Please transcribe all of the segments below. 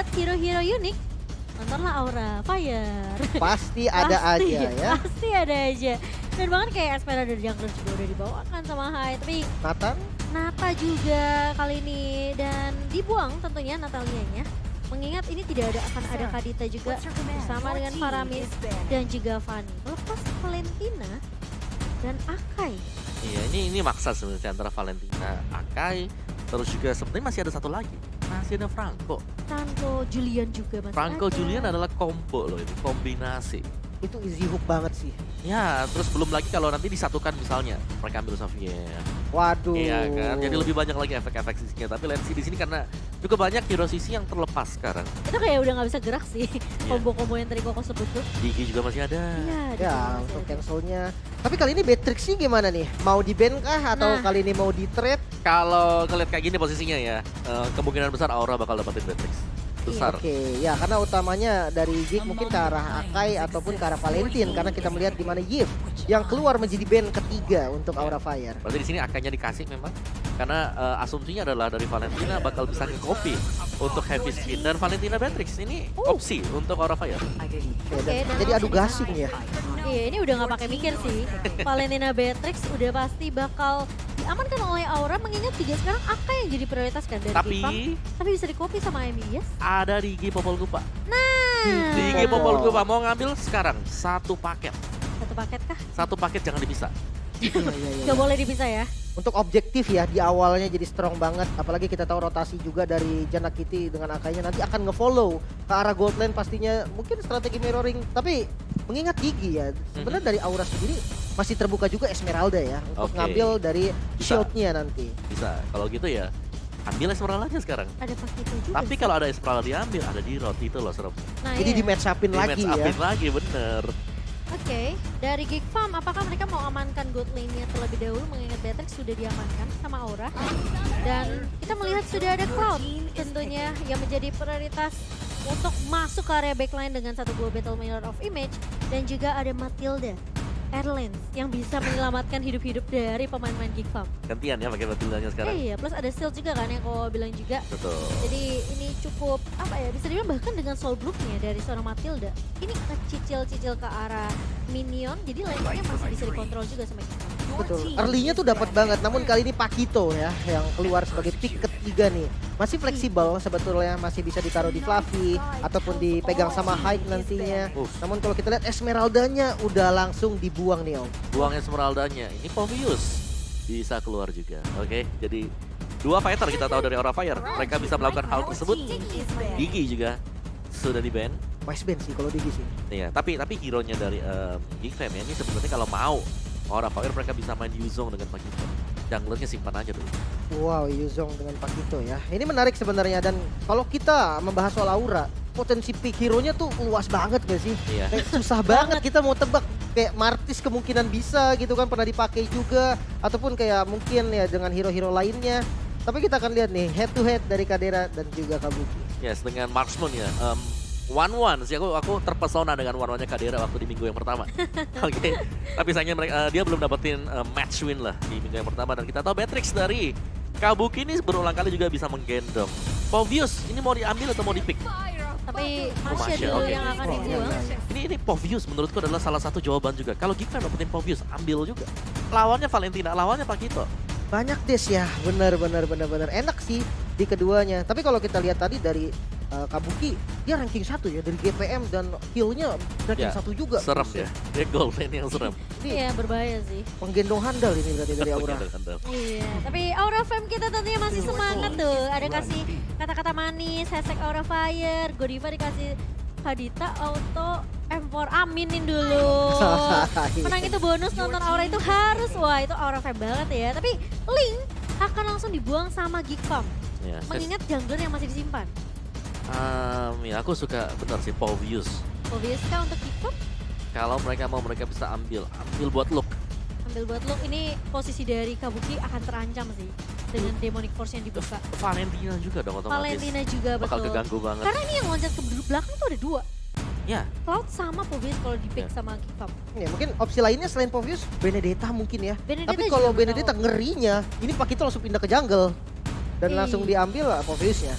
lihat hero-hero unik, nontonlah Aura Fire. Pasti ada aja ya. Pasti ada aja. Dan bahkan kayak Esmeralda Jungler juga udah dibawakan sama Hai. Tapi Nathan? Nata juga kali ini. Dan dibuang tentunya Natalianya. Mengingat ini tidak akan ada Kadita juga bersama dengan Faramis dan juga Fanny. Lepas Valentina dan Akai. Iya, ini maksa sebenarnya antara Valentina, Akai, terus juga sebenarnya masih ada satu lagi. Masih ada Franco. Franco Julian juga masih Franco ada. Julian adalah combo loh ini, kombinasi. Itu easy hook banget sih. Ya, terus belum lagi kalau nanti disatukan misalnya, mereka ambil Xavier. Waduh. Iya kan, jadi lebih banyak lagi efek-efek sisinya. Tapi lihat sih di sini karena cukup banyak hero sisi yang terlepas sekarang. Itu kayak udah gak bisa gerak sih. Combo-combo yang tadi Koko sebut tuh. Digi juga masih ada. Iya, di Ya, sini masih untuk ada. cancelnya. Tapi kali ini Beatrix sih gimana nih? Mau di ban kah atau Nah. kali ini mau di trade? Kalau ngeliat kayak gini posisinya ya, kemungkinan besar Aura bakal dapetin Beatrix. Besar. Oke, ya karena utamanya dari Gig mungkin ke arah Akai ataupun ke arah Valentin karena kita melihat di mana Yif yang keluar menjadi band ketiga untuk Aura Fire. Berarti di sini akanya dikasih memang karena asumsinya adalah dari Valentina bakal bisa nge-copy untuk Heavy Spin dan Valentina Beatrix ini opsi untuk Aura Fire. Oke, Oke, dan jadi adu gasing ya. Iya, ini udah gak pakai mikir sih. Valentina Beatrix udah pasti bakal diamankan oleh Aura mengingat juga sekarang Akai yang jadi prioritas kan dari Tapi Jepang. Tapi bisa di-copy sama MBS. ada Rigi Popol Gupa. Nah, Rigi Popol Gupa mau ngambil sekarang satu paket. satu paket kah? Satu paket jangan dipisah. Iya, iya, iya. Gak boleh dipisah ya. Untuk objektif ya di awalnya jadi strong banget. Apalagi kita tahu rotasi juga dari Janakiti dengan Akainya nanti akan nge-follow ke arah gold lane pastinya. Mungkin strategi mirroring. Tapi mengingat Gigi ya sebenarnya dari Aura sendiri masih terbuka juga Esmeralda ya. Untuk Oke. ngambil dari Bisa. shieldnya nanti. Bisa. Kalau gitu ya ambil Esmeralda aja sekarang. Ada Pakito juga. Tapi sih. kalau ada Esmeralda diambil, ada di road itu loh serem. Nah, Jadi iya. di match upin Di lagi match ya. upin lagi bener. Oke, dari Geek Farm apakah mereka mau amankan gold lane-nya terlebih dahulu mengingat Beatrix sudah diamankan sama Aura. Dan kita melihat sudah ada Cloud tentunya yang menjadi prioritas untuk masuk ke area backline dengan satu buah Battle Mirror of Image. Dan juga ada Matilda Airlines yang bisa menyelamatkan hidup-hidup dari pemain-pemain Geek Farm. Gantian ya pakai Matildanya sekarang. Iya, plus ada Shield juga kan yang kau bilang juga. Betul. Jadi ini cukup apa ya, bisa dibilang bahkan dengan soul block-nya dari seorang Matilda ini ngecicil-cicil ke arah minion, jadi lainnya masih bisa dikontrol juga sama kita. Betul. Early-nya tuh dapat banget. Namun kali ini Pakito ya yang keluar sebagai pick ketiga nih. Masih fleksibel sebetulnya, masih bisa ditaruh di Fluffy ataupun dipegang sama Hyde nantinya. Namun kalau kita lihat Esmeraldanya udah langsung dibuang nih Om. Buang Esmeraldanya. Ini Povius bisa keluar juga. Oke, jadi dua fighter kita tahu dari Aura Fire. Mereka bisa melakukan hal tersebut. Digi juga sudah di ban. Wise band sih kalau Digi sih. Iya, tapi hero-nya dari Geek Fam ya ini sebenarnya kalau mau Aura Fire mereka bisa main Yuzong dengan Pakito. Junglernya simpan aja dulu. Wow, Yuzong dengan Pakito ya. Ini menarik sebenarnya dan kalau kita membahas soal Aura, potensi pick hero-nya tuh luas banget gak sih? Iya. Kayak susah banget kita mau tebak. Kayak Martis kemungkinan bisa gitu kan, pernah dipakai juga. Ataupun kayak mungkin ya dengan hero-hero lainnya. Tapi kita akan lihat nih head to head dari Kadera dan juga Kabuki. Yes, dengan Marksman ya. One sih aku terpesona dengan one-one-nya Kadera waktu di minggu yang pertama. Oke. Tapi sayangnya dia belum dapetin match win lah di minggu yang pertama dan kita tahu Beatrix dari Kabuki ini berulang kali juga bisa menggendong. Povius ini mau diambil atau mau di-pick? Tapi Masya Masya, dulu oke. yang akan Oh, dibuang. iya, iya. Ini Povius menurutku adalah salah satu jawaban juga. Kalau Gikran dapetin Povius, ambil juga. Lawannya Valentina, lawannya Pakito. Banyak des ya, bener enak sih di keduanya. Tapi kalau kita lihat tadi dari Kabuki, dia ranking 1 ya dari GPM dan kill-nya ranking Ya, 1 juga. Serem ya. Dia gold lane yang serem. Ini Iya, berbahaya sih. penggendong handal ini berarti dari Aura. Iya, tapi Aura Fam kita tentunya masih semangat tuh. Ada kasih kata-kata manis, hashtag Aura Fire, Godiva dikasih Hadita auto M4 aminin dulu. Menang itu bonus, nonton Aura itu harus. Wah, itu Aura Fam banget ya. Tapi Link akan langsung dibuang sama Geek Farm. Ya, Mengingat jungler yang masih disimpan. ya aku suka benar sih Povius. Obvious kah untuk Geek Farm? Kalau mereka mau mereka bisa ambil buat look. Ambil buat lo, ini posisi dari Kabuki akan terancam sih. Dengan Demonic Force yang dibuka. Valentina juga dong otomatis. Valentina juga bakal betul. keganggu banget. Karena ini yang loncat ke belakang tuh ada dua. Ya, Cloud sama Povius kalau di pick Ya. sama Geek Farm. Ya, mungkin opsi lainnya selain Povius, Benedetta mungkin ya. Benedetta Tapi juga kalau betul. Benedetta ngerinya, ini Pakito langsung pindah ke jungle. Dan Iya. langsung diambil Poviusnya.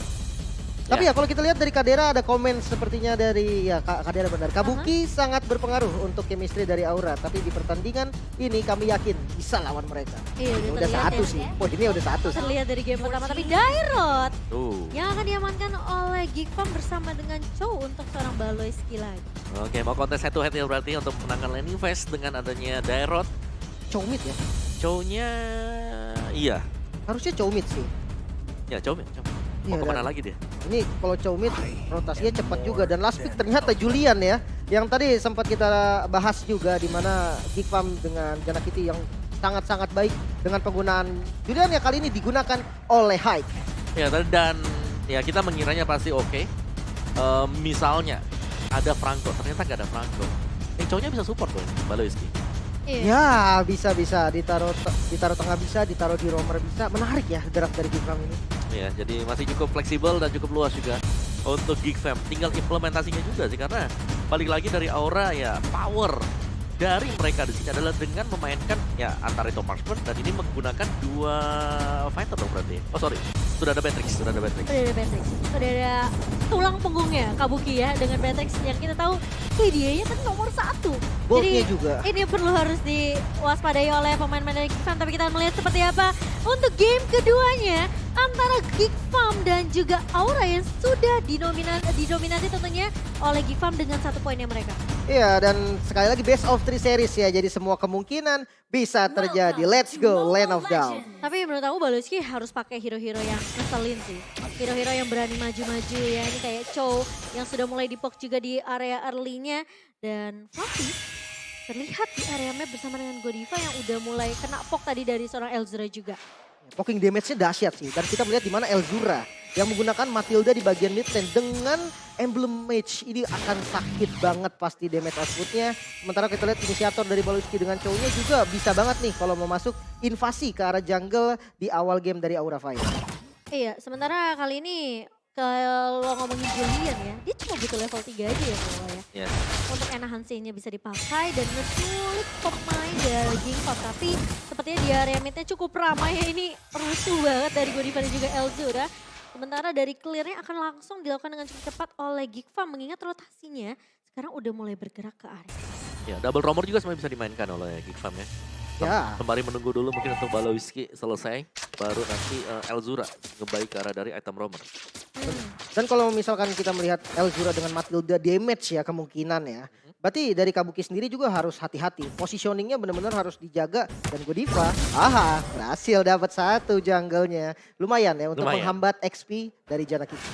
Tapi ya kalau kita lihat dari Kadera ada komen sepertinya dari ya Kadera benar. Kabuki sangat berpengaruh untuk chemistry dari Aura. Tapi di pertandingan ini kami yakin bisa lawan mereka. Iya, Udah terlihat satu ya. sih. Ini udah satu sih. Terlihat dari game pertama, tapi Dairot Tuh. yang akan diamankan oleh Geekfam bersama dengan Chow untuk seorang Baloyski lagi. Oke, mau kontes head to head ya berarti untuk menangkan Landing Phase dengan adanya Dairot. Chowmid ya. Chow-nya iya. Harusnya Chowmid sih. Ya, Chow. Mau Iya, kemana dan- lagi dia? Ini kalau Chowmid rotasinya cepat juga dan last pick ternyata Julian ya. Yang tadi sempat kita bahas juga di mana Geekfam dengan Janakity yang sangat-sangat baik dengan penggunaan Julian ya kali ini digunakan oleh Hyde. Ya, dan ya kita mengiranya pasti oke. Misalnya ada Franco, ternyata nggak ada Franco. Chow-nya bisa support loh, Baloyski. Iya. Ya bisa ditaruh tengah bisa, ditaruh di roamer bisa. Menarik ya gerak dari Geekfam ini. Ya, jadi masih cukup fleksibel dan cukup luas juga untuk Geekfam. Tinggal implementasinya juga sih, karena balik lagi dari Aura ya power dari mereka di sini adalah dengan memainkan ya antara itu Marksman dan ini menggunakan 2 fighter dong berarti. Oh sorry, sudah ada Beatrix. Udah ada Beatrix, udah ada tulang punggungnya Kabuki ya dengan Beatrix yang kita tahu dia kan nomor 1. Boldnya Jadi juga. ini perlu harus diwaspadai oleh pemain-pemain dari Geekfam, tapi kita melihat seperti apa untuk game keduanya antara Geekfam dan juga Aura yang sudah didominasi tentunya oleh Geekfam dengan 1 poinnya mereka. Iya dan sekali lagi best of 3 series ya. Jadi semua kemungkinan bisa terjadi. Let's go Land of Down. Tapi menurut aku Baloyski harus pakai hero-hero yang ngeselin sih. Hero-hero yang berani maju-maju ya. Ini kayak Chow yang sudah mulai dipok juga di area early-nya. Dan Fluffy terlihat di area map bersama dengan Godiva yang udah mulai kena pok tadi dari seorang Elzura juga. Poking damage-nya dahsyat sih. Dan kita melihat di mana Elzura yang menggunakan Matilda di bagian mid lane dengan emblem mage. Ini akan sakit banget pasti damage outputnya. Sementara kita lihat inisiator dari Baloyski dengan Chow-nya juga bisa banget nih kalau mau masuk invasi ke arah jungle di awal game dari Aura Fire. Iya, sementara kali ini kalau ngomongin Julian ya, dia cuma butuh level 3 aja ya kalau ya. Ya. Untuk Enahansi-nya bisa dipakai dan ngesulit pemain dari Geekfam. Tapi sepertinya di area midnya cukup ramai ya, ini rusuh banget dari Godiva dan juga Elzura. Sementara dari clear-nya akan langsung dilakukan dengan cukup cepat oleh Geekfam mengingat rotasinya sekarang udah mulai bergerak ke area. Ya, double roamer juga sebenarnya bisa dimainkan oleh Geekfam ya. Ya. Sembari menunggu dulu mungkin untuk Baloyski selesai, baru nanti Elzura ngebaik ke arah dari item roamer. Dan kalau misalkan kita melihat Elzura dengan Matilda damage ya kemungkinan ya. Berarti dari Kabuki sendiri juga harus hati-hati. Positioningnya benar-benar harus dijaga. Dan Godiva, berhasil dapat 1 jungle-nya. Lumayan ya untuk Lumayan. menghambat XP dari Janakity.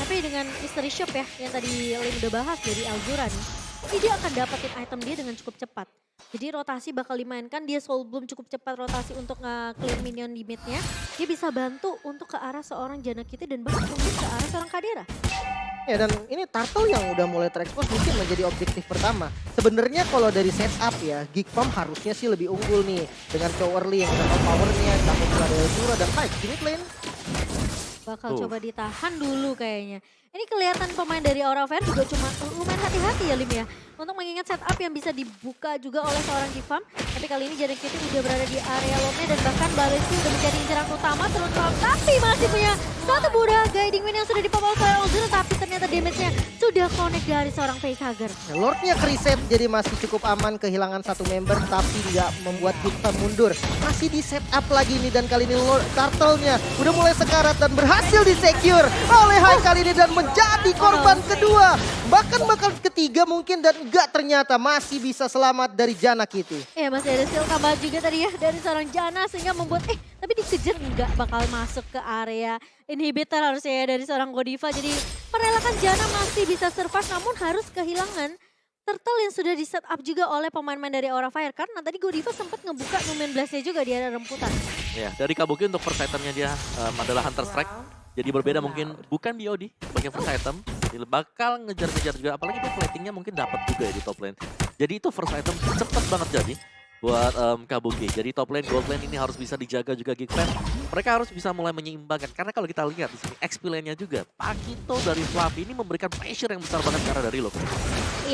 Tapi dengan Mystery Shop ya yang tadi Lin udah bahas dari Elzura nih. Ini dia akan dapetin item dia dengan cukup cepat. Jadi rotasi bakal dimainkan, dia soul bloom cukup cepat rotasi untuk nge-clear minion di mid-nya. Dia bisa bantu untuk ke arah seorang Janakity dan bahkan mungkin ke arah seorang Kadera. Ya dan ini Turtle yang udah mulai terekspos mungkin menjadi objektif pertama. Sebenarnya kalau dari setup ya, Geekfam harusnya sih lebih unggul nih. Dengan Chow early yang udah powernya, takut ada Elzura dan Hyde di mid lane. Bakal coba ditahan dulu kayaknya. Ini kelihatan pemain dari Aura Fire juga cuma lumayan hati-hati ya Lim ya. Untuk mengingat setup yang bisa dibuka juga oleh seorang Geekfam. Tapi kali ini Janakity udah berada di area lobnya dan bahkan Baloyski udah menjadi inceran utama turun ke lobby. Tapi masih punya satu budak guiding win yang sudah dipopol oleh Elzura. Tapi ternyata damage-nya sudah connect dari seorang facehugger. Nah, Lordnya reset jadi masih cukup aman kehilangan 1 member tapi nggak membuat Geekfam mundur. Masih di setup lagi nih dan kali ini Lord Turtle-nya udah mulai sekarat dan berhasil di-secure oleh Hyde kali ini dan menjadi korban kedua. Bahkan ketiga mungkin dan enggak ternyata masih bisa selamat dari Janakity. Ya masih ada skill tambah juga tadi ya dari seorang Jana sehingga membuat tapi dikejar nggak bakal masuk ke area inhibitor harusnya ya dari seorang Godiva. Jadi merelakan Jana masih bisa survive namun harus kehilangan turtle yang sudah di setup juga oleh pemain-pemain dari Aura Fire. Karena tadi Godiva sempat ngebuka Numen Blast-nya juga di area remputan. Ya, dari Kabuki untuk first itemnya dia adalah Hunter Strike. Jadi berbeda mungkin bukan BOD sebagai first item. Jadi bakal ngejar-ngejar juga apalagi dia platingnya mungkin dapat juga ya di top lane. Jadi itu first item cepet banget jadi buat Kabuki. Jadi top lane, gold lane ini harus bisa dijaga juga Geekfam. Mereka harus bisa mulai menyeimbangkan karena kalau kita lihat di sini XP lane-nya juga Pakito dari Fluffy ini memberikan pressure yang besar banget ke arah dari Lok.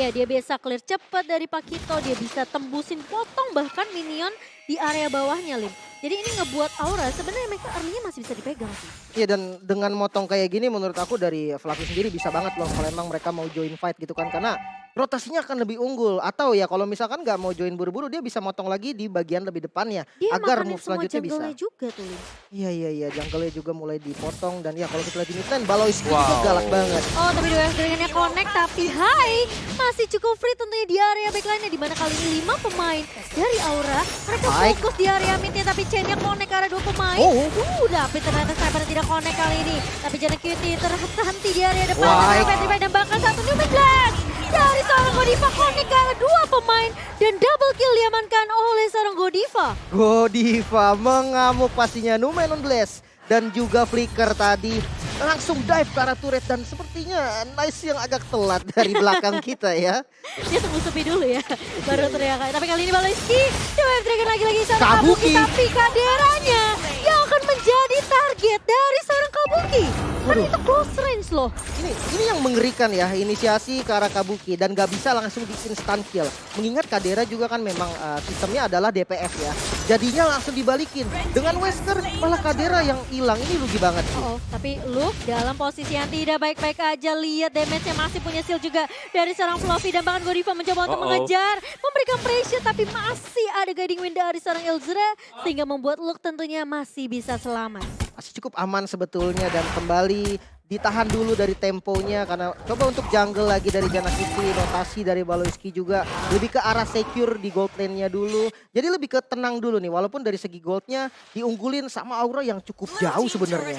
Iya dia bisa clear cepat dari Pakito, dia bisa tembusin potong bahkan minion di area bawahnya Lim. Jadi ini ngebuat Aura sebenarnya mereka early-nya masih bisa dipegang sih. Iya, dan dengan motong kayak gini menurut aku dari Fluffy sendiri bisa banget loh kalau emang mereka mau join fight gitu kan. Karena rotasinya akan lebih unggul. Atau ya kalau misalkan nggak mau join buru-buru dia bisa motong lagi di bagian lebih depannya. Dia Agar makanin move semua selanjutnya bisa. jungle-nya juga tuh, Lin. Iya, jungle-nya juga mulai dipotong. Dan ya kalau kita lihat di mid lane, Baloiski juga Wow. galak banget. Oh, tapi dua serangannya connect, tapi Hai masih cukup free tentunya di area backline-nya. Dimana kali ini 5 pemain dari Aura. Mereka Baik. fokus di area mid-nya, tapi chain-nya connect ke arah 2 pemain. Oh. Tapi ternyata Sniper tidak connect kali ini. Tapi Jana Cutie terhenti di area depan. Baik. Dan bahkan satu new mid lane dari seorang Godiva connect ke arah 2 pemain. Dan double kill diamankan oleh seorang Godiva. Godiva mengamuk pastinya Numen on Blast. Dan juga Flicker tadi langsung dive ke arah turret. Dan sepertinya Nice yang agak telat dari belakang kita ya. Dia tunggu sepi dulu ya, baru teriak. Tapi kali ini Baloiski coba trigger lagi seorang Kabuki. Kabuki. Tapi Kaderanya yang akan menjadi target dari seorang Kabuki. Kan Waduh. itu close range loh. Ini yang mengerikan ya, inisiasi ke arah Kabuki dan gak bisa langsung di instant kill. Mengingat Kadera juga kan memang sistemnya adalah DPS ya. Jadinya langsung dibalikin. Dengan Wesker malah Kadera yang hilang, ini rugi banget sih. Oh, tapi Luke dalam posisi yang tidak baik-baik aja. Lihat damage-nya masih punya shield juga dari seorang Fluffy. Dan bahkan Godiva mencoba untuk mengejar. Memberikan pressure tapi masih ada guiding wind dari seorang Elzra. Sehingga membuat Luke tentunya masih bisa selamat. Masih cukup aman sebetulnya dan kembali ditahan dulu dari temponya karena coba untuk jungle lagi dari Janakiti, rotasi dari Baloiski juga lebih ke arah secure di gold lane-nya dulu. Jadi lebih ke tenang dulu nih walaupun dari segi goldnya diunggulin sama Aura yang cukup jauh sebenarnya.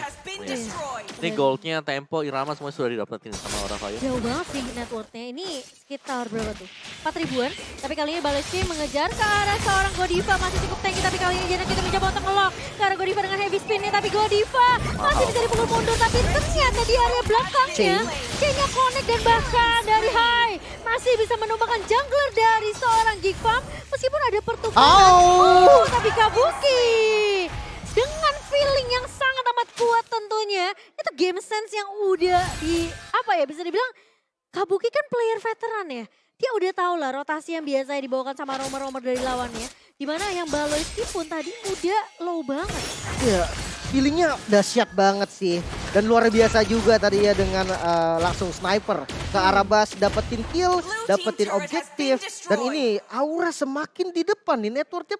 Ini goldnya, tempo, irama semua sudah didapetin sama Aura Fire. Jauh banget sih net worth-nya. Ini sekitar berapa tuh? 4 ribuan. Tapi kali ini Baloiski mengejar ke arah seorang Godiva. Masih cukup tanky tapi kali ini Janakiti mencoba untuk nge-lock ke arah Godiva dengan heavy spin-nya. Tapi Godiva masih bisa dipukul mundur. Tapi ternyata di area belakangnya chain-nya connect dan bahkan dari Hai masih bisa menumbangkan jungler dari seorang Geek Farm meskipun ada pertukaran. Oh. Tapi Kabuki dengan feeling yang sangat amat kuat tentunya itu game sense yang udah bisa dibilang Kabuki kan player veteran ya. Dia udah tahu lah rotasi yang biasa dibawakan sama romer-romer dari lawannya. Dimana yang Baloiski pun tadi udah low banget. Iya, feelingnya dahsyat banget sih. Dan luar biasa juga tadi ya dengan langsung sniper ke arah bas, dapetin kill, dapetin objektif. Dan ini Aura semakin di depan nih, networknya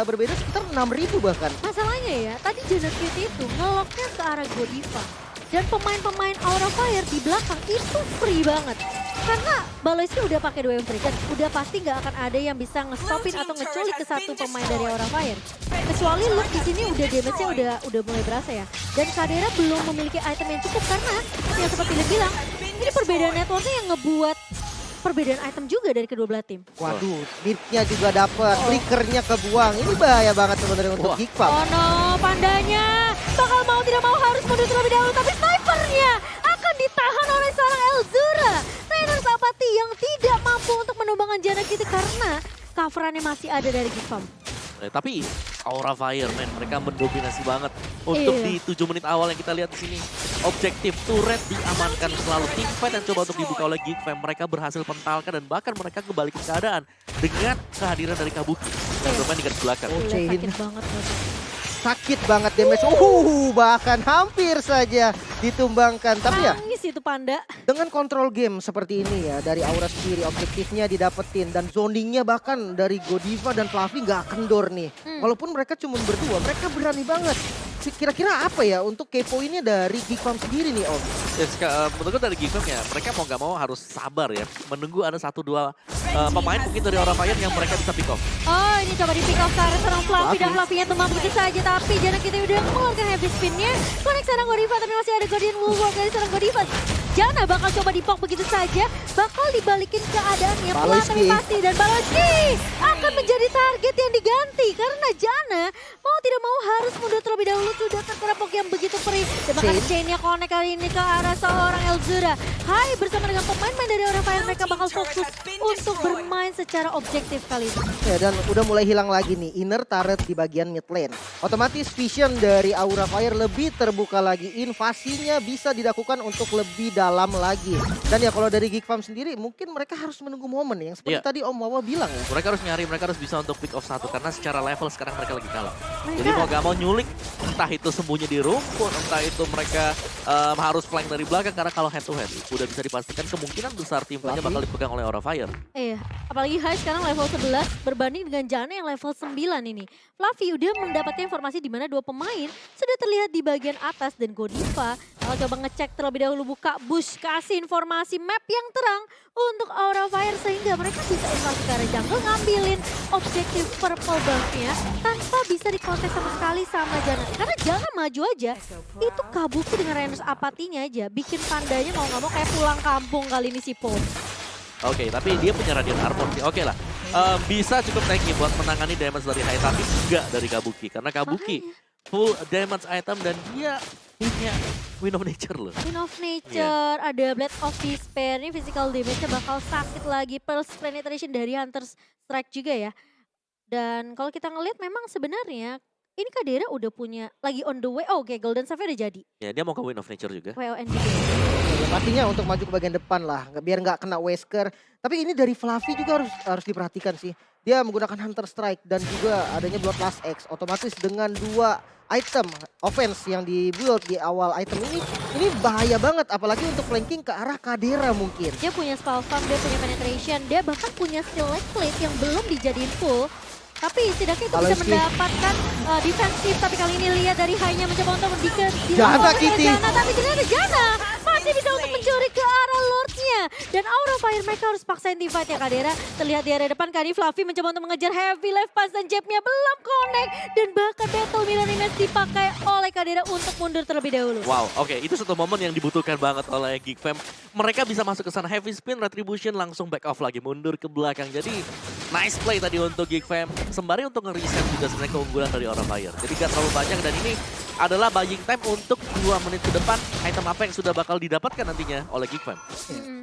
berbeda sekitar 6.000 bahkan. Masalahnya ya, tadi Janakiti itu ngeloknya ke arah Godiva. Dan pemain-pemain Aura Fire di belakang itu free banget. Karena Baloiski udah pakai 2 trigger, udah pasti nggak akan ada yang bisa nge-stopin atau ngeculik ke satu pemain dari Aura Fire. Kecuali Luke di sini udah damage-nya udah mulai berasa ya. Dan Kadera belum memiliki item yang cukup karena yang seperti dia bilang, ini perbedaan networknya yang ngebuat perbedaan item juga dari kedua belah tim. Waduh, beatnya juga dapet, flickernya kebuang. Ini bahaya banget sebenarnya untuk Geek Farm. Oh no, pandanya bakal mau tidak mau harus mundur terlebih dahulu. Tapi snipernya akan ditahan oleh seorang Elzura. Trainer Sapati yang tidak mampu untuk menumbangkan Janakiti karena coverannya masih ada dari Geek Farm. Tapi Aura Fire, men, mereka mendominasi banget untuk Iya. di 7 menit awal yang kita lihat di sini. Objektif turret diamankan selalu. Tim fight yang coba untuk dibuka oleh Geek Fam, mereka berhasil pentalkan dan bahkan mereka kembalikan keadaan dengan kehadiran dari Kabuki yang bermain di garis belakang. Oh, Gila, Chain. sakit banget. Sakit banget damage. Bahkan hampir saja ditumbangkan. Tapi ya Nangis itu Panda. dengan kontrol game seperti ini ya dari Aura sendiri objektifnya didapetin dan zoningnya bahkan dari Godiva dan Fluffy nggak kendor nih. Walaupun mereka cuma berdua, mereka berani banget. Kira-kira apa ya untuk kepoinnya dari Geek Farm sendiri nih Om? Ya, menurutku dari Geek Fam ya, mereka mau nggak mau harus sabar ya. Menunggu ada 1-2 pemain mungkin dari Aura Fire yang mereka bisa pick off. Oh ini coba di pick off ke arah seorang Fluffy dan Fluffy-nya tumbang begitu saja. Tapi Janakiti udah mengeluarkan heavy spin-nya. Connect seorang Godiva tapi masih ada Guardian Woolwork dari seorang Godiva. Jana bakal coba dipok begitu saja. Bakal dibalikin keadaannya pelan tapi Baloiski. pasti. Dan Baloiski akan menjadi target yang diganti. Karena Jana mau tidak mau harus mundur terlebih dahulu. Sudah terkena pok yang begitu perih. Dan bahkan chain-nya connect kali ini ke arah seorang Elzura. Hai bersama dengan pemain-pemain dari Aura Fire mereka bakal fokus untuk bermain secara objektif kali ini. Ya dan udah mulai hilang lagi nih inner turret di bagian mid lane. Otomatis vision dari Aura Fire lebih terbuka lagi. Invasinya bisa dilakukan untuk lebih dalam lagi. Dan ya kalau dari Geek Farm sendiri mungkin mereka harus menunggu momen yang seperti Iya. tadi Om Wawa bilang ya. Mereka harus nyari, mereka harus bisa untuk pick off satu karena secara level sekarang mereka lagi kalah. Mereka- Jadi mau gak mau nyulik, entah itu sembunyi di rumput, entah itu mereka harus flank dari belakang karena kalau head to head udah bisa dipastikan kemungkinan besar tim Fluffy. bakal dipegang oleh Aura Fire. Iya, apalagi Hai sekarang level 11 berbanding dengan Jana yang level 9 ini. Fluffy udah mendapatkan informasi di mana dua pemain sudah terlihat di bagian atas dan Godiva kalau coba ngecek terlebih dahulu buka bush kasih informasi map yang terang untuk Aura Fire sehingga mereka bisa invasi ke arah jungle ngambilin objektif purple buff-nya tanpa bisa dikontak sama sekali sama Jana. Karena Jana maju aja itu kabuki dengan Renus apatinya aja bikin pandanya mau nggak mau kayak pulang kampung kali ini si Paul. Oke, tapi dia punya Radiant Armor sih. Oke lah. Bisa cukup tanky buat menangani damage dari Hai, tapi enggak dari Kabuki. Karena Kabuki full damage item dan dia punya Wind of Nature loh. Wind of Nature, ada Blade of Despair, ini physical damage-nya bakal sakit lagi. Pulse penetration dari Hunter's Strike juga ya. Dan kalau kita ngelihat memang sebenarnya ini Kadera udah punya, lagi on the way. Oh, oke, Golden Savage udah jadi. Ya, dia mau ke Wind of Nature juga. WON juga. Ya, pastinya untuk maju ke bagian depan lah, biar nggak kena Wesker. Tapi ini dari Fluffy juga harus diperhatikan sih. Dia menggunakan Hunter Strike dan juga adanya Bloodlust X. Otomatis dengan dua item offense yang di-build di awal item ini bahaya banget. Apalagi untuk flanking ke arah Kadera mungkin. Dia punya spell farm, dia punya penetration, dia bahkan punya select plate yang belum dijadiin full. Tapi setidaknya itu Kalau bisa Ski. mendapatkan defensif. Tapi kali ini lihat dari Hai-nya mencoba untuk Jana, Kitty. Jana, tapi ternyata Jana masih bisa untuk mencuri ke arah Lordnya. Dan Aura Fire mereka harus paksain team fight ya Kadera. Terlihat di area depan kali Fluffy mencoba untuk mengejar Heavy Life Pass dan Jabnya belum connect. Dan bahkan Battle Mirror Image dipakai oleh Kadera untuk mundur terlebih dahulu. Wow, oke, itu satu momen yang dibutuhkan banget oleh Geek Fam. Mereka bisa masuk ke sana heavy spin, retribution langsung back off lagi, mundur ke belakang. Jadi nice play tadi untuk Geek Fam. Sembari untuk nge-reset juga sebenarnya keunggulan dari Aura Fire. Jadi gak terlalu banyak dan ini adalah buying time untuk 2 menit ke depan. Item apa yang sudah bakal didapatkan nantinya oleh Geek Fam.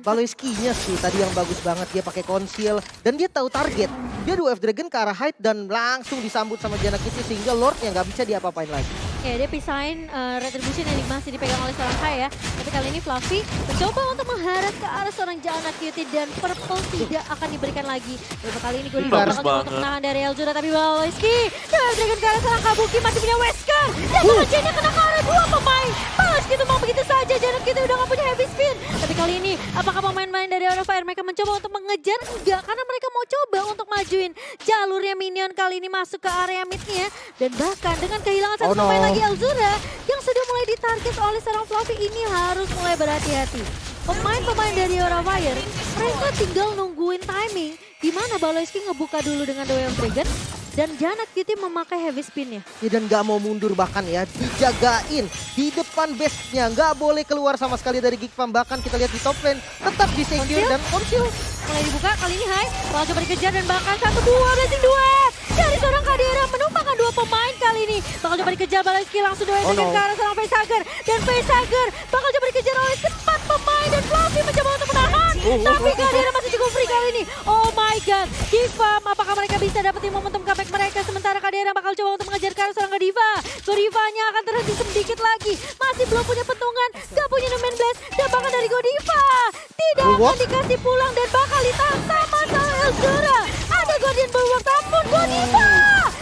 Baloiski-nya sih tadi yang bagus banget, dia pakai conceal dan dia tahu target. Dia 2 F Dragon ke arah height dan langsung disambut sama Jana Kitty sehingga Lordnya nggak bisa diapa-apain lagi. Ya, dia pisahin retribution yang masih dipegang oleh seorang Hai ya. Tapi kali ini Fluffy mencoba untuk mengharap ke arah seorang Jana Kitty dan Purple tidak akan diberikan lagi. Dan kali ini gue Bagus bakal coba banget. untuk menahan dari Elzura tapi Baloiski. Dragon ke arah seorang Kabuki masih punya Wesker. Dan Jana kena ke arah 2 pemain. Baloiski tumbang begitu saja. Jana Kitty udah gak punya heavy spin. Tapi kali ini apakah pemain-pemain dari Aura Fire mereka mencoba untuk mengejar? Enggak, karena mereka mau coba untuk majuin jalurnya minion kali ini masuk ke area midnya. Dan bahkan dengan kehilangan satu Oh, no. pemain lagi Elzura yang sudah mulai ditarget oleh seorang Fluffy ini harus mulai berhati-hati. Pemain-pemain dari Aura Fire mereka tinggal nungguin timing di mana Baloiski ngebuka dulu dengan The Way of Dragon dan Jana Kitty memakai heavy spinnya. Ya, dan nggak mau mundur bahkan ya, dijagain di depan base-nya, nggak boleh keluar sama sekali dari Geek Farm. Bahkan kita lihat di top lane tetap di secure Conceal? dan conceal. Mulai dibuka kali ini Hai, bakal coba dikejar dan bahkan 1-2 blessing duet dari seorang Kadera menumpangkan 2 pemain kali ini. Bakal coba dikejar Baloiski langsung The Way of Oh, Dragon no. ke arah seorang Facehugger dan Facehugger bakal coba dikejar oleh 4 pemain dan Fluffy mencoba untuk menahan. Tapi Kadera masih cukup free kali ini. Oh my god, Geek Farm apakah mereka bisa dapetin momentum comeback mereka sementara Kadera bakal coba untuk mengejar ke arah seorang Godiva. Godivanya akan terhenti sedikit lagi. Masih belum punya pentungan, gak punya Numen Blast dan bahkan dari Godiva tidak akan Bulwark? dikasih pulang dan bakal ditahan sama Elzura. Ada Guardian Bulwark, namun Godiva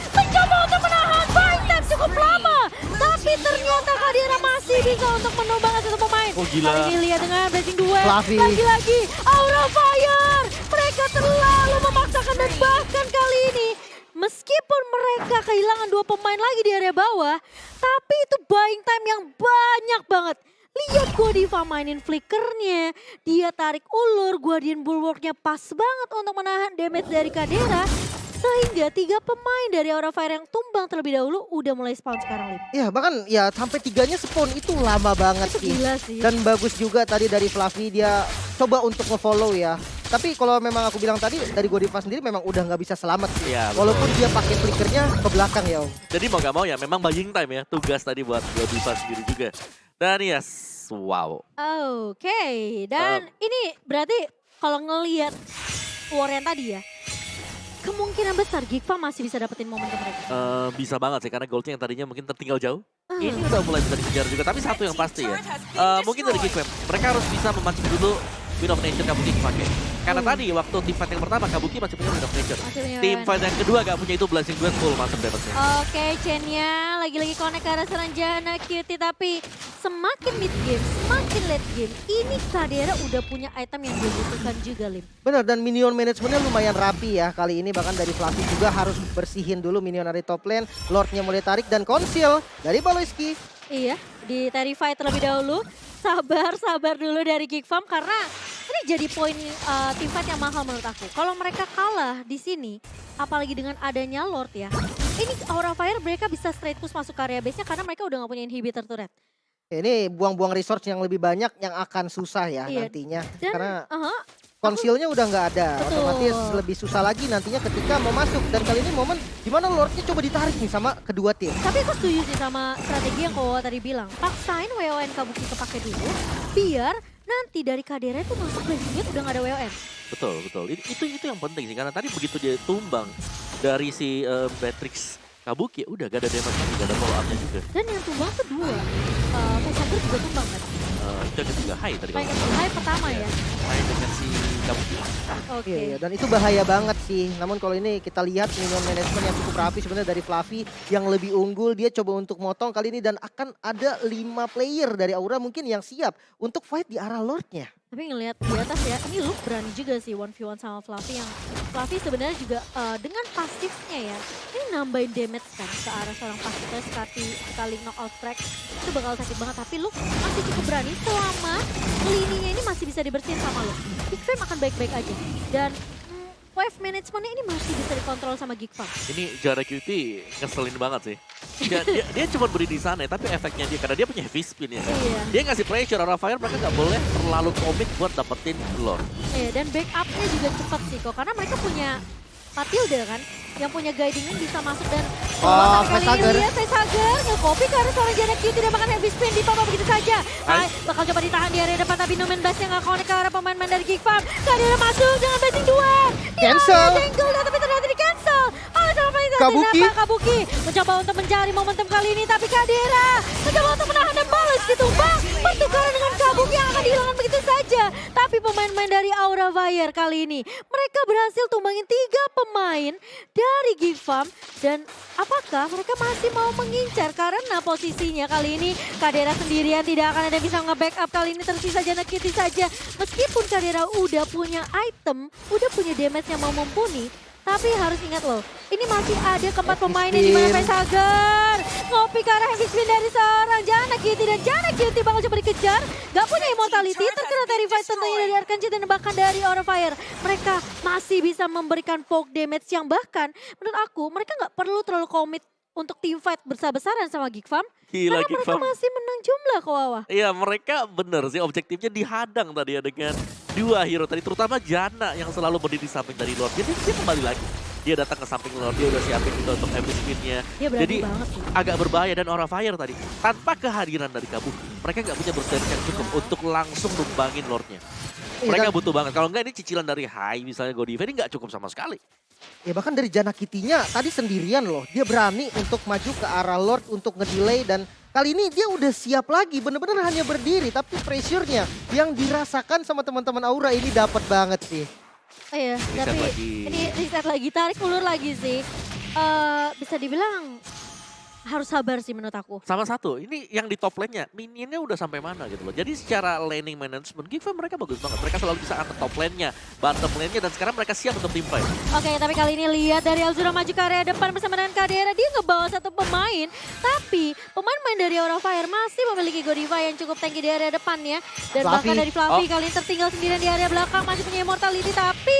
mencoba untuk menahan. Fight time cukup lama, tapi ternyata Kadera masih bisa untuk menumbangkan satu pemain. Oh, gila. Kali ini lihat dengan blessing duet. Fluffy. Lagi-lagi Aura Fire. Mereka terlalu memaksakan dan bahkan kali ini meskipun mereka kehilangan 2 pemain lagi di area bawah, tapi itu buying time yang banyak banget. Lihat Godiva mainin flickernya, dia tarik ulur, Guardian Bulwarknya pas banget untuk menahan damage dari Kadera. Sehingga 3 pemain dari Aura Fire yang tumbang terlebih dahulu udah mulai spawn sekarang, Lip. Ya bahkan ya sampai 3-nya spawn itu lama banget Itu sih. gila sih. Dan bagus juga tadi dari Fluffy, dia coba untuk nge-follow ya. Tapi kalau memang aku bilang tadi dari Godiva sendiri memang udah nggak bisa selamat sih. Iya, betul. Walaupun dia pakai flickernya ke belakang ya Om. Jadi mau gak mau ya memang buying time ya. Tugas tadi buat Godiva sendiri juga. Dan yes, wow. Oke, dan ini berarti kalau ngelihat war yang tadi ya, kemungkinan besar Gigfa masih bisa dapetin momentum mereka. Bisa banget sih, karena goldnya yang tadinya mungkin tertinggal jauh. Ini udah mulai bisa dikejar juga, tapi satu yang pasti ya. Mungkin dari Geekfam, mereka harus bisa memancing dulu Wind of Nature Kabuki pakai. Karena tadi waktu team fight yang pertama, Kabuki masih punya Wind of Nature. Team fight yang kedua gak punya itu, Blazing Duet full masuk damage-nya. Oke, Chen-nya lagi-lagi connect ke arah Seranjana Cutie, tapi semakin mid game, semakin late game, ini Kadera udah punya item yang dia butuhkan juga, Lim. Bener, dan minion managementnya lumayan rapi ya. Kali ini bahkan dari Fluffy juga harus bersihin dulu minion dari top lane. Lordnya mulai tarik dan conceal dari Baloyski. Iya, di Terrify terlebih dahulu. Sabar dulu dari Geekfam karena ini jadi poin team fight yang mahal menurut aku. Kalau mereka kalah di sini, apalagi dengan adanya Lord ya, ini Aura Fire mereka bisa straight push masuk area base-nya karena mereka udah gak punya inhibitor turret. Ini buang-buang resource yang lebih banyak yang akan susah ya Iya. nantinya. Dan, Karena konsilnya udah nggak ada, Betul. otomatis lebih susah lagi nantinya ketika mau masuk. Dan kali ini momen dimana Lordnya coba ditarik nih sama kedua tim. Tapi aku setuju sih sama strategi yang Kowa tadi bilang. Paksain WON Kabuki kepake dulu, biar nanti dari Kadera itu masuk Blazing Duet udah gak ada WON. Betul. Itu yang penting sih, karena tadi begitu dia tumbang dari si Beatrix Kabuki, udah gak ada damage, gak ada follow up-nya juga. Dan yang tumbang kedua, Facehager juga tumbang kan? Itu yang ketiga, high tadi kalau Paling high pertama ya. main dengan si Kabuki. Oke. Iya, dan itu bahaya banget sih. Namun kalau ini kita lihat minion management yang cukup rapi sebenarnya dari Fluffy yang lebih unggul. Dia coba untuk motong kali ini dan akan ada 5 player dari Aura mungkin yang siap untuk fight di arah Lordnya. Tapi ngelihat di atas ya, ini Luke berani juga sih 1v1 sama Fluffy yang Fluffy sebenarnya juga dengan pasifnya ya, ini nambahin damage kan ke arah seorang pasifnya sekali knockout track itu bakal sakit banget. Tapi Luke masih cukup berani selama lininya ini masih bisa dibersihin sama Luke. Geekfam akan baik-baik aja dan wave managementnya ini masih bisa dikontrol sama Geekfam. Ini Jara Cutie ngeselin banget sih. Dia cuma beri di sana, tapi efeknya dia karena dia punya heavy spin ya. Iya. Dia ngasih pressure, Aura Fire mereka nggak boleh terlalu komit buat dapetin Lord. Iya, dan backupnya juga cepat sih kok karena mereka punya Matilda kan yang punya guidingnya bisa masuk dan Facehager. lihat Facehager nge-copy ke arah seorang Jana Q tidak makan heavy spin di papa begitu saja. Hai, bakal coba ditahan di area depan tapi Nomen Blast yang nggak connect ke arah pemain-pemain dari Geekfam. Kadera masuk dengan bashing 2. Cancel. Tangle tapi ternyata di cancel. Oh, sama Kabuki. Kabuki mencoba untuk mencari momentum kali ini tapi Kadera mencoba untuk menahan dan balas ditumbang. Pertukaran dengan Kabuki yang akan dihilangkan begitu saja. Tapi pemain-pemain dari Aura Fire kali ini mereka berhasil tumbangin 3 pemain dari Geekfam dan apakah mereka masih mau mengincar karena posisinya kali ini Kadera sendirian tidak akan ada yang bisa nge-backup kali ini tersisa Jana Kitty saja. Meskipun Kadera udah punya item, udah punya damage yang mau mumpuni, tapi harus ingat loh, ini masih ada keempat pemain yang dimana Facehager ngopi ke arah heavy spin dari seorang Jana Kitty dan Jana Kitty bakal coba dikejar. Gak punya immortality, terkena Terrified tentunya dari Arkansas dan bahkan dari Aura Fire. Mereka masih bisa memberikan poke damage yang bahkan menurut aku mereka gak perlu terlalu komit untuk team fight besar-besaran sama Geekfam. Gila, Karena mereka Geekfam. masih menang jumlah kok Wawa. Iya, mereka bener sih objektifnya dihadang tadi ya dengan 2 hero tadi, terutama Jana yang selalu berdiri di samping dari Lord. Jadi dia kembali lagi. Dia datang ke samping Lord, dia udah siapin juga untuk heavy spin-nya. Dia berani Jadi banget sih. agak berbahaya dan Aura Fire tadi. Tanpa kehadiran dari Kabuki, mereka nggak punya burst damage yang cukup untuk langsung numbangin Lordnya. Mereka butuh banget. Kalau enggak ini cicilan dari High misalnya Godiva ini nggak cukup sama sekali. Ya bahkan dari Jana Kitty-nya tadi sendirian loh. Dia berani untuk maju ke arah Lord untuk ngedelay dan kali ini dia udah siap lagi. Bener-bener hanya berdiri tapi pressure-nya yang dirasakan sama teman-teman Aura ini dapat banget sih. Iya, Reset tapi lagi. ini reset lagi, tarik ulur lagi sih. Bisa dibilang harus sabar sih menurut aku. Sama satu, ini yang di top lane-nya, minionnya udah sampai mana gitu loh. Jadi secara laning management, Geekfam mereka bagus banget. Mereka selalu bisa angkat top lane-nya, bottom lane-nya, dan sekarang mereka siap untuk team fight. Oke, tapi kali ini lihat dari Alzura maju ke area depan bersama dengan Kadera. Dia ngebawa satu pemain, tapi pemain-pemain dari Aura Fire masih memiliki Godiva yang cukup tanky di area depan ya. Dan Fluffy. bahkan dari Fluffy kali ini tertinggal sendirian di area belakang, masih punya immortality. Tapi,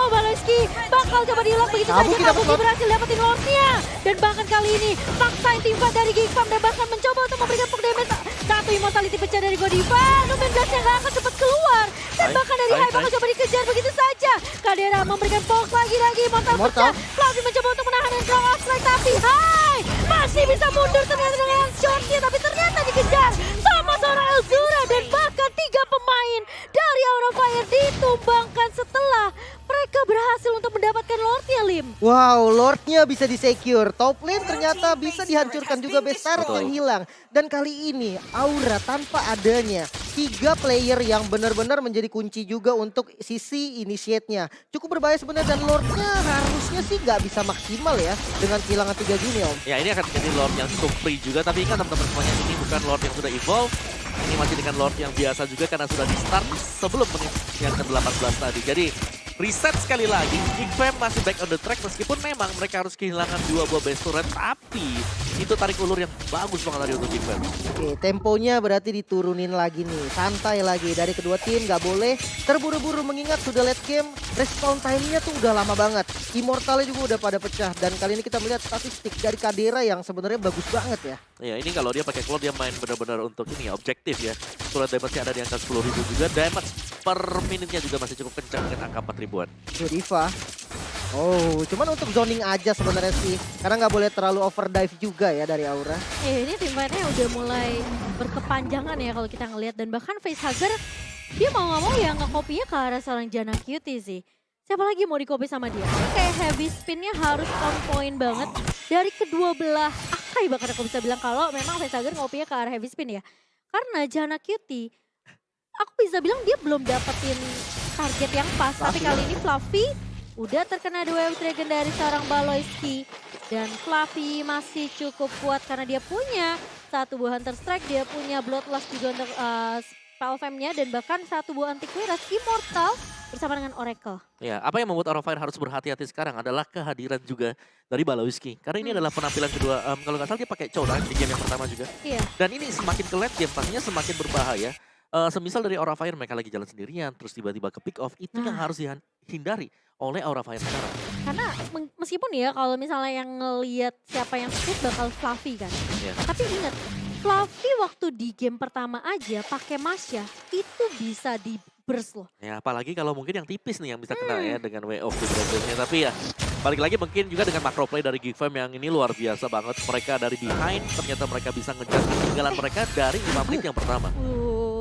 Baloyski bakal coba di-lock begitu saja. Kabuki dapat Kabuki lock. berhasil dapetin Lordnya. Dan bahkan kali ini, paksain team fight dari Geekfam dan bahkan mencoba untuk memberikan poke damage. Satu immortality pecah dari Godiva. Nomen Blast yang gak akan cepat keluar. Dan bahkan dari Hai bakal coba dikejar begitu saja. Kadera memberikan poke lagi-lagi. Immortal Immortal. pecah. Fluffy mencoba untuk menahan dan draw out strike. Tapi Hai masih bisa mundur ternyata dengan shortnya. Tapi ternyata dikejar sama seorang Alzura. Dan bahkan 3 pemain dari Aura Fire ditumbangkan setelah mereka berhasil untuk mendapatkan Lordnya, Lim. Wow, Lordnya bisa di-secure. Top lane ternyata bisa dihancurkan juga, base turret Betul. yang hilang. Dan kali ini Aura tanpa adanya 3 player yang benar-benar menjadi kunci juga untuk sisi initiate-nya. Cukup berbahaya sebenarnya, dan Lordnya harusnya sih nggak bisa maksimal ya dengan kehilangan 3 gini Om. Ya ini akan menjadi Lord yang cukup free juga, tapi ingat teman-teman semuanya, ini bukan Lord yang sudah evolve. Ini masih dengan Lord yang biasa juga karena sudah di start sebelum menit yang ke-18 tadi. Jadi reset sekali lagi, Geek Fam masih back on the track meskipun memang mereka harus kehilangan 2 buah base turret, tapi itu tarik ulur yang bagus banget tadi untuk Geek Fam. Oke, temponya berarti diturunin lagi nih. Santai lagi dari kedua tim, nggak boleh terburu-buru mengingat sudah late game. Respawn time-nya tuh udah lama banget. Immortalnya juga udah pada pecah. Dan kali ini kita melihat statistik dari Kadera yang sebenarnya bagus banget ya. Ya ini kalau dia pakai Cloud dia main benar-benar untuk ini ya, objektif ya. Turret damage-nya ada di angka 10.000 juga, damage per menitnya juga masih cukup kencang dengan angka 4.000-an. Diva. Oh, cuman untuk zoning aja sebenarnya sih. Karena nggak boleh terlalu overdrive juga ya dari Aura. Ini tim fight-nya udah mulai berkepanjangan ya kalau kita ngelihat, dan bahkan Facehugger dia mau nggak mau ya nge-copy-nya ke arah seorang Janna Cutie sih. Siapa lagi mau di-copy sama dia? Ini kayak heavy spin-nya harus on point banget dari kedua belah akai, bahkan aku bisa bilang kalau memang Facehugger ngopinya ke arah heavy spin ya. Karena Janna Cutie, aku bisa bilang dia belum dapetin target yang pas, tapi kali ini Fluffy udah terkena 2 wave dragon dari seorang Baloyski. Dan Fluffy masih cukup kuat karena dia punya 1 buah Hunter Strike, dia punya Bloodlust juga untuk spell fam-nya, dan bahkan 1 buah antivirus Immortal bersama dengan Oracle. Ya, apa yang membuat Aura Fire harus berhati-hati sekarang adalah kehadiran juga dari Baloyski. Karena ini adalah penampilan kedua, kalau nggak salah dia pakai Chow di game yang pertama juga. Iya. Dan ini semakin ke late game pastinya semakin berbahaya. Semisal dari Aura Fire mereka lagi jalan sendirian, terus tiba-tiba ke pick off, itu yang harus dihindari oleh Aura Fire sekarang. Karena meskipun ya kalau misalnya yang ngelihat siapa yang skip bakal Fluffy kan. Ya. Tapi ingat, Fluffy waktu di game pertama aja pakai Masya itu bisa di burst loh. Ya, apalagi kalau mungkin yang tipis nih yang bisa kena ya dengan Way of the Dragon-nya. Tapi ya, balik lagi mungkin juga dengan macro play dari Geek Fam yang ini luar biasa banget. Mereka dari behind, ternyata mereka bisa ngejar ketinggalan mereka dari 5 menit yang pertama.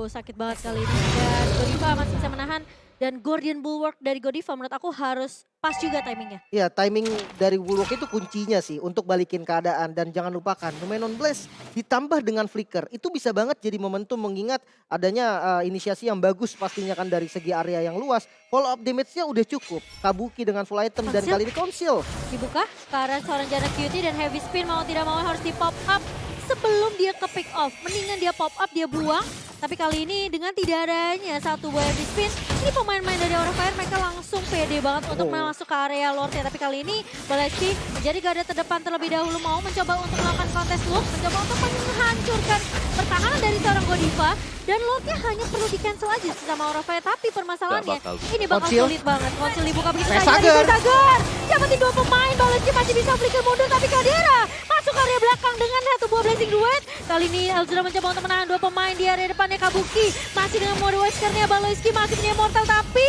Sakit banget kali ini. Dan Godiva masih bisa menahan. Dan Guardian Bulwark dari Godiva menurut aku harus pas juga timingnya. Iya, timing dari Bulwark itu kuncinya sih untuk balikin keadaan. Dan jangan lupakan, Numenon Blast ditambah dengan Flicker. Itu bisa banget jadi momentum mengingat adanya inisiasi yang bagus pastinya kan dari segi area yang luas. Follow up damage-nya udah cukup. Kabuki dengan full item dan kali ini Conceal. Dibuka ke arah seorang Janna Cutie dan Heavy Spin mau tidak mau harus di pop up sebelum dia ke pick off. Mendingan dia pop up, dia buang. Tapi kali ini dengan tidak adanya 1 buah heavy spin, ini pemain-pemain dari Aura Fire mereka langsung pede banget untuk masuk ke area Lordnya. Tapi kali ini Baloyski menjadi garda terdepan terlebih dahulu, mau mencoba untuk melakukan contest loop, mencoba untuk menghancurkan pertahanan dari seorang Godiva. Dan Lordnya hanya perlu di-cancel aja sama Aura Fire. Tapi permasalahannya ini bakal Conceal. sulit banget. Conceal dibuka begitu saja dari Facehugger. Facehugger. Dapetin 2 pemain, Baloyski masih bisa flicker mundur, tapi Kadera masuk ke area belakang dengan 1 buah Blazing Duet. Kali ini Elzura mencoba untuk menahan 2 pemain di area depannya. Kabuki masih dengan mode Weskernya, Baloyski masih punya Immortal, tapi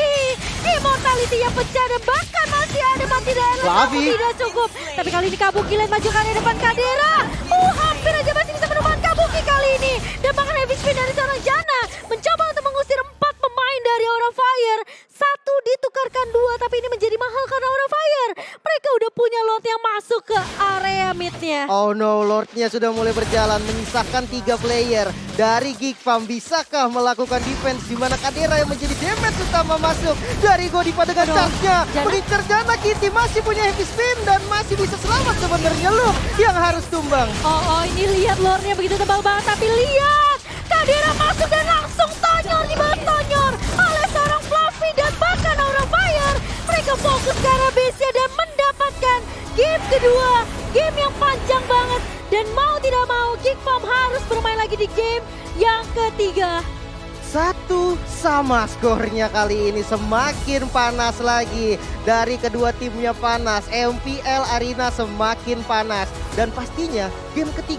Immortality-nya pecah dan bahkan masih ada mati dalam Fluffy. tidak cukup. Tapi kali ini Kabuki lihat maju ke area depan Kadera. Hampir aja masih bisa menemukan Kabuki kali ini. Dan bahkan heavy spin dari seorang Janna mencoba untuk mengusir 4 pemain dari Aura Fire. 1 ditukarkan 2, tapi ini menjadi mahal karena Aura Fire mereka udah punya Lord yang masuk ke area midnya. Oh no, Lordnya sudah mulai berjalan menyisakan 3 player dari Geek Fam. Bisakah melakukan defense di mana Kadera yang menjadi damage utama masuk dari Godiva dengan charge-nya. Mengincar Janna Cutie masih punya heavy spin dan masih bisa selamat sebenarnya. Luke yang harus tumbang. Oh ini lihat Lordnya begitu tebal banget, tapi lihat Kadera masuk dan langsung tonyor di bawah tonyor oleh seorang Fluffy dan bahkan Aura Fire. Mereka fokus ke arah base-nya dan mendapatkan game kedua, game yang panjang banget. Dan mau tidak mau Geek Fam harus bermain lagi di game yang ketiga. 1 sama skornya kali ini, semakin panas lagi. Dari kedua timnya panas, MPL Arena semakin panas. Dan pastinya game ketiga